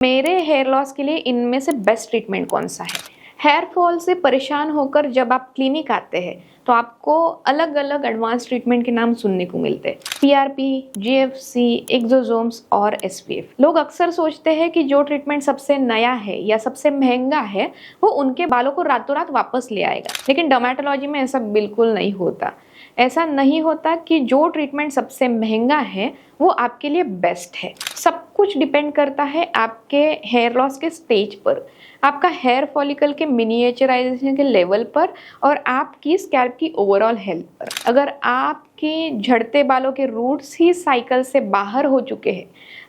मेरे hair loss के लिए इनमें से बेस्ट ट्रीटमेंट कौन सा है? हेयर फॉल से परेशान होकर जब आप क्लिनिक आते हैं तो आपको अलग अलग एडवांस ट्रीटमेंट के नाम सुनने को मिलते हैं। पीआरपी, जीएफसी, एक्सोसोम्स और एसपीएफ। लोग अक्सर सोचते हैं कि जो ट्रीटमेंट सबसे नया है या सबसे महंगा है वो उनके बालों को रातों रात वापस ले आएगा, लेकिन डर्मेटोलॉजी में ऐसा बिल्कुल नहीं होता। ऐसा नहीं होता कि जो ट्रीटमेंट सबसे महंगा है वो आपके लिए बेस्ट है। सब कुछ डिपेंड करता है आपके हेयर लॉस के स्टेज पर, आपका हेयर फॉलिकल के मिनिएचराइजेशन के लेवल पर और आपकी स्कैल्प की ओवरऑल हेल्थ पर। अगर आपके झड़ते बालों के रूट्स ही साइकिल से बाहर हो चुके हैं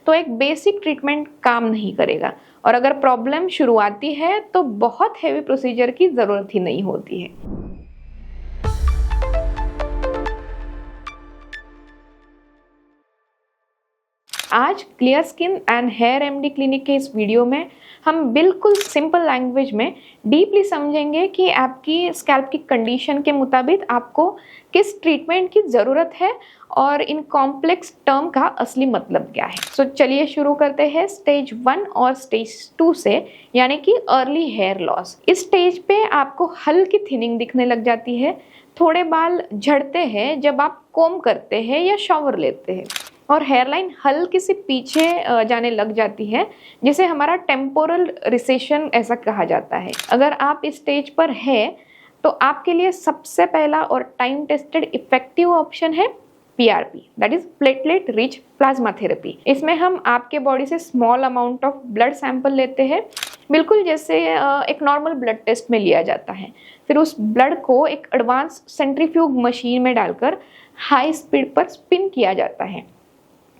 तो एक बेसिक ट्रीटमेंट काम नहीं करेगा, और अगर प्रॉब्लम शुरुआती है तो बहुत हैवी प्रोसीजर की ज़रूरत ही नहीं होती है। आज clear skin and hair MD clinic के इस वीडियो में हम बिल्कुल सिंपल लैंग्वेज में डीपली समझेंगे कि आपकी स्कैल्प की कंडीशन के मुताबिक आपको किस ट्रीटमेंट की ज़रूरत है और इन कॉम्प्लेक्स टर्म का असली मतलब क्या है। सो चलिए शुरू करते हैं स्टेज 1 और स्टेज 2 से, यानी कि अर्ली हेयर लॉस। इस स्टेज पे आपको हल्की थिनिंग दिखने लग जाती है, थोड़े बाल झड़ते हैं जब आप कोम करते हैं या शावर लेते हैं, और हेयरलाइन हल्की सी पीछे जाने लग जाती है, जिसे हमारा टेम्पोरल रिसेशन ऐसा कहा जाता है। अगर आप इस स्टेज पर है तो आपके लिए सबसे पहला और टाइम टेस्टेड इफेक्टिव ऑप्शन है PRP, that is platelet rich plasma therapy. इसमें हम आपके बॉडी से small amount of blood sample लेते हैं, बिल्कुल जैसे एक नॉर्मल ब्लड टेस्ट में लिया जाता है। फिर उस ब्लड को एक एडवांस सेंट्रीफ्यूग मशीन में डालकर हाई स्पीड पर स्पिन किया जाता है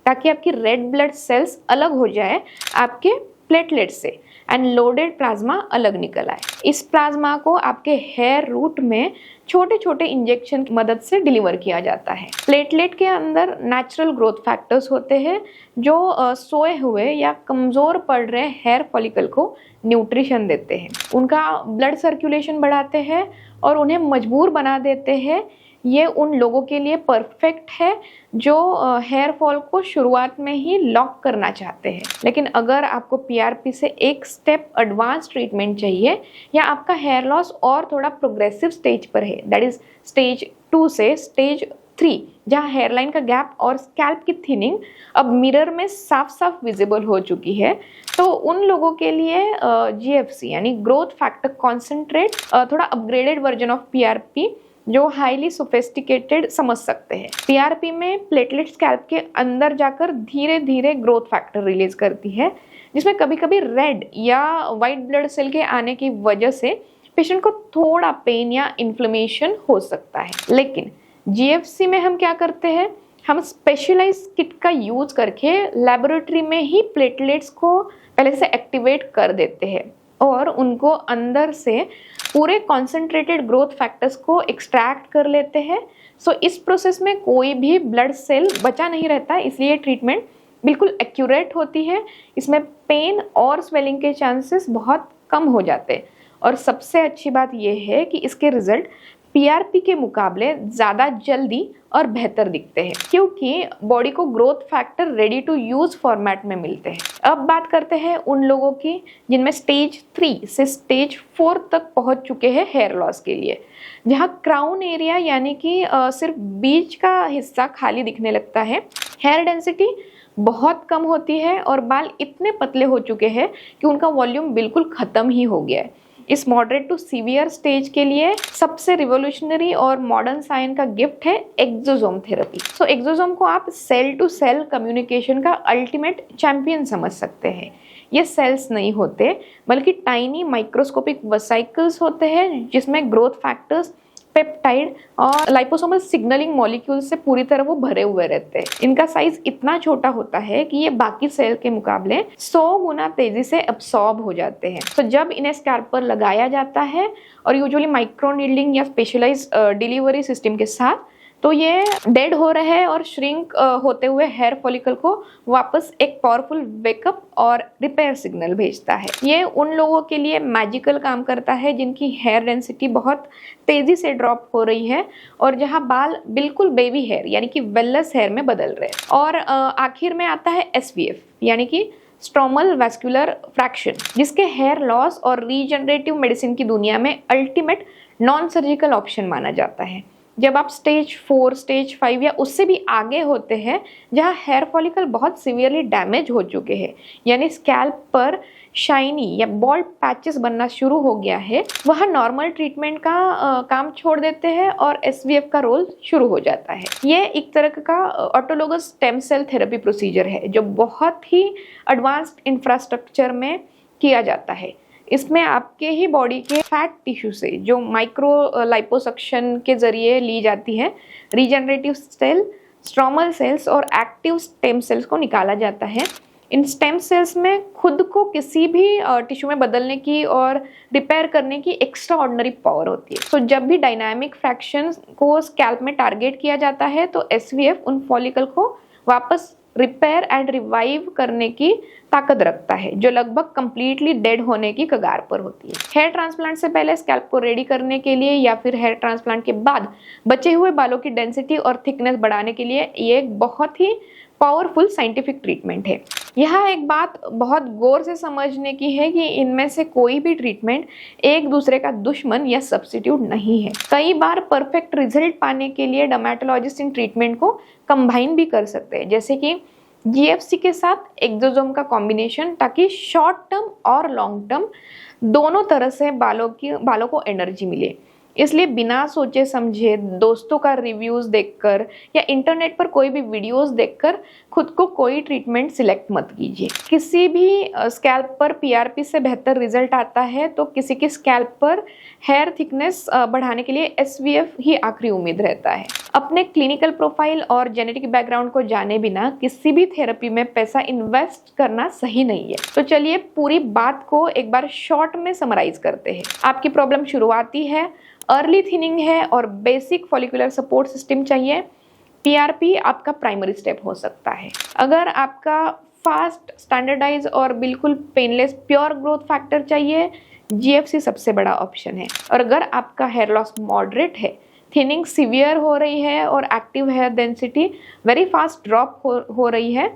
ताकि आपकी रेड ब्लड सेल्स अलग हो जाए आपके प्लेटलेट से एंड लोडेड प्लाज्मा अलग निकल आए। इस प्लाज्मा को आपके हेयर रूट में छोटे छोटे इंजेक्शन की मदद से डिलीवर किया जाता है। प्लेटलेट के अंदर नेचुरल ग्रोथ फैक्टर्स होते हैं जो सोए हुए या कमज़ोर पड़ रहे हेयर फॉलिकल को न्यूट्रिशन देते हैं, उनका ब्लड सर्कुलेशन बढ़ाते हैं और उन्हें मजबूर बना देते हैं। ये उन लोगों के लिए परफेक्ट है जो हेयर फॉल को शुरुआत में ही लॉक करना चाहते हैं। लेकिन अगर आपको पीआरपी से एक स्टेप एडवांस ट्रीटमेंट चाहिए या आपका हेयर लॉस और थोड़ा प्रोग्रेसिव स्टेज पर है, दैट इज स्टेज 2 से स्टेज 3, जहाँ हेयरलाइन का गैप और स्कैल्प की थिनिंग अब मिरर में साफ साफ विजिबल हो चुकी है, तो उन लोगों के लिए जीएफसी यानी ग्रोथ फैक्टर कॉन्सेंट्रेट थोड़ा अपग्रेडेड वर्जन ऑफ पीआरपी जो हाईली सोफिस्टिकेटेड समझ सकते हैं। पीआरपी में प्लेटलेट स्कैल्प के अंदर जाकर धीरे धीरे ग्रोथ फैक्टर रिलीज करती है, जिसमें कभी कभी रेड या वाइट ब्लड सेल के आने की वजह से पेशेंट को थोड़ा पेन या इन्फ्लेमेशन हो सकता है। लेकिन जीएफसी में हम क्या करते हैं, हम स्पेशलाइज किट का यूज करके लेबोरेटरी में ही प्लेटलेट्स को पहले से एक्टिवेट कर देते हैं और उनको अंदर से पूरे कॉन्सेंट्रेटेड ग्रोथ फैक्टर्स को एक्सट्रैक्ट कर लेते हैं। सो इस प्रोसेस में कोई भी ब्लड सेल बचा नहीं रहता, इसलिए ट्रीटमेंट बिल्कुल एक्यूरेट होती है। इसमें पेन और स्वेलिंग के चांसेस बहुत कम हो जाते हैं, और सबसे अच्छी बात यह है कि इसके रिजल्ट पीआरपी के मुकाबले ज़्यादा जल्दी और बेहतर दिखते हैं, क्योंकि बॉडी को growth factor ready to use format में मिलते हैं। अब बात करते हैं उन लोगों की जिनमें स्टेज 3 से स्टेज 4 तक पहुंच चुके हैं हेयर लॉस के लिए, जहां क्राउन एरिया यानी कि सिर्फ बीच का हिस्सा खाली दिखने लगता है, हेयर डेंसिटी बहुत कम होती है और बाल इतने पतले हो चुके हैं कि उनका वॉल्यूम बिल्कुल ख़त्म ही हो गया है। इस मॉडरेट टू सीवियर स्टेज के लिए सबसे रिवोल्यूशनरी और मॉडर्न साइंस का गिफ्ट है एक्सोसोम थेरेपी। सो एक्सोसोम को आप सेल टू सेल कम्युनिकेशन का अल्टीमेट चैंपियन समझ सकते हैं। ये सेल्स नहीं होते बल्कि टाइनी माइक्रोस्कोपिक वेसिकल्स होते हैं, जिसमें ग्रोथ फैक्टर्स, पेप्टाइड और लाइपोसोमल सिग्नलिंग मॉलिक्यूल से पूरी तरह वो भरे हुए रहते हैं। इनका साइज इतना छोटा होता है कि ये बाकी सेल के मुकाबले 100 गुना तेजी से अब्सॉर्ब हो जाते हैं। तो जब इन्हें स्कैल्प पर लगाया जाता है, और यूजुअली माइक्रो नीडलिंग या स्पेशलाइज डिलीवरी सिस्टम के साथ, तो ये डेड हो रहे और श्रिंक होते हुए हेयर फॉलिकल को वापस एक पावरफुल वेकअप और रिपेयर सिग्नल भेजता है। ये उन लोगों के लिए मैजिकल काम करता है जिनकी हेयर डेंसिटी बहुत तेज़ी से ड्रॉप हो रही है और जहां बाल बिल्कुल बेबी हेयर यानी कि वेललेस हेयर में बदल रहे हैं। और आखिर में आता है एसवीएफ यानी कि स्ट्रोमल वैस्कुलर फ्रैक्शन, जिसके हेयर लॉस और रीजनरेटिव मेडिसिन की दुनिया में अल्टीमेट नॉन सर्जिकल ऑप्शन माना जाता है। जब आप स्टेज 4, स्टेज 5 या उससे भी आगे होते हैं, जहां हेयर फॉलिकल बहुत सीवियरली डैमेज हो चुके हैं, यानी स्कैल्प पर शाइनी या बॉल्ड पैचेस बनना शुरू हो गया है, वह नॉर्मल ट्रीटमेंट का काम छोड़ देते हैं और एसवीएफ का रोल शुरू हो जाता है। ये एक तरह का autologous stem cell therapy procedure है जो बहुत ही एडवांस्ड इंफ्रास्ट्रक्चर में किया जाता है। इसमें आपके ही बॉडी के फैट टिश्यू से, जो माइक्रो लाइपोसक्शन के जरिए ली जाती है, रीजनरेटिव सेल, स्ट्रोमल सेल्स और एक्टिव स्टेम सेल्स को निकाला जाता है। इन स्टेम सेल्स में खुद को किसी भी टिश्यू में बदलने की और रिपेयर करने की एक्स्ट्रा ऑर्डिनरी पावर होती है। तो जब भी डायनामिक फ्रैक्शन को स्कैल्प में टारगेट किया जाता है तो एसवीएफ उन फॉलिकल को वापस रिपेयर एंड रिवाइव करने की ताकत रखता है, जो लगभग कंप्लीटली डेड होने की कगार पर होती है। हेयर ट्रांसप्लांट से पहले स्कैल्प को रेडी करने के लिए या फिर हेयर ट्रांसप्लांट के बाद बचे हुए बालों की डेंसिटी और थिकनेस बढ़ाने के लिए ये एक बहुत ही पावरफुल साइंटिफिक ट्रीटमेंट है। यहाँ एक बात बहुत गौर से समझने की है कि इनमें से कोई भी ट्रीटमेंट एक दूसरे का दुश्मन या सब्स्टिट्यूट नहीं है। कई बार परफेक्ट रिजल्ट पाने के लिए डर्मेटोलॉजिस्ट इन ट्रीटमेंट को कंबाइन भी कर सकते हैं, जैसे कि जीएफसी के साथ एक्सोसोम का कॉम्बिनेशन, ताकि शॉर्ट टर्म और लॉन्ग टर्म दोनों तरह से बालों को एनर्जी मिले। इसलिए बिना सोचे समझे दोस्तों का रिव्यूज देखकर या इंटरनेट पर कोई भी वीडियोस देखकर खुद को कोई ट्रीटमेंट सिलेक्ट मत कीजिए। किसी भी स्कैल्प पर पीआरपी से बेहतर रिजल्ट आता है तो किसी की स्कैल्प पर हेयर थिकनेस बढ़ाने के लिए एसवीएफ ही आखिरी उम्मीद रहता है। अपने क्लिनिकल प्रोफाइल और जेनेटिक बैकग्राउंड को जाने बिना किसी भी थेरेपी में पैसा इन्वेस्ट करना सही नहीं है। तो चलिए पूरी बात को एक बार शॉर्ट में समराइज करते हैं। आपकी प्रॉब्लम शुरुआती है, अर्ली थिनिंग है और बेसिक फॉलिकुलर सपोर्ट सिस्टम चाहिए। पीआरपी आपका प्राइमरी स्टेप हो सकता है। अगर आपका फास्ट, स्टैंडर्डाइज और बिल्कुल पेनलेस प्योर ग्रोथ फैक्टर चाहिए, जीएफसी सबसे बड़ा ऑप्शन है। और अगर आपका हेयर लॉस मॉडरेट है, थिनिंग सीवियर हो रही है और active hair density very fast drop हो रही है,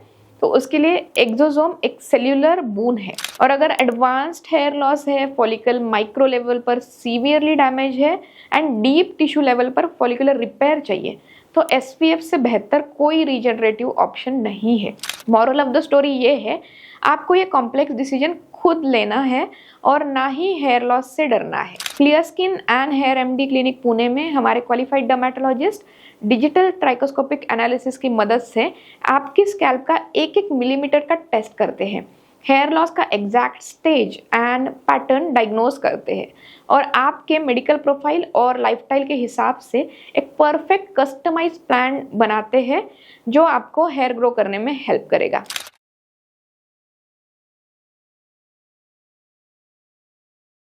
तो उसके लिए एक्सोसोम एक सेल्यूलर बून है। और अगर एडवांस्ड हेयर लॉस है, फॉलिकल माइक्रो लेवल पर सीवियरली डैमेज है एंड डीप टिश्यू लेवल पर फॉलिकुलर रिपेयर चाहिए, तो एसवीएफ से बेहतर कोई रीजनरेटिव ऑप्शन नहीं है। मॉरल ऑफ द स्टोरी ये है, आपको ये कॉम्प्लेक्स डिसीजन खुद लेना है और ना ही हेयर लॉस से डरना है। Clear skin and hair MD clinic Pune में हमारे qualified dermatologist digital trichoscopic analysis की मदद से आपकी स्कैल्प का एक एक मिलीमीटर का टेस्ट करते हैं, हेयर लॉस का exact stage and pattern diagnose करते हैं और आपके मेडिकल प्रोफाइल और लाइफस्टाइल के हिसाब से एक परफेक्ट कस्टमाइज प्लान बनाते हैं जो आपको हेयर ग्रो करने में हेल्प करेगा।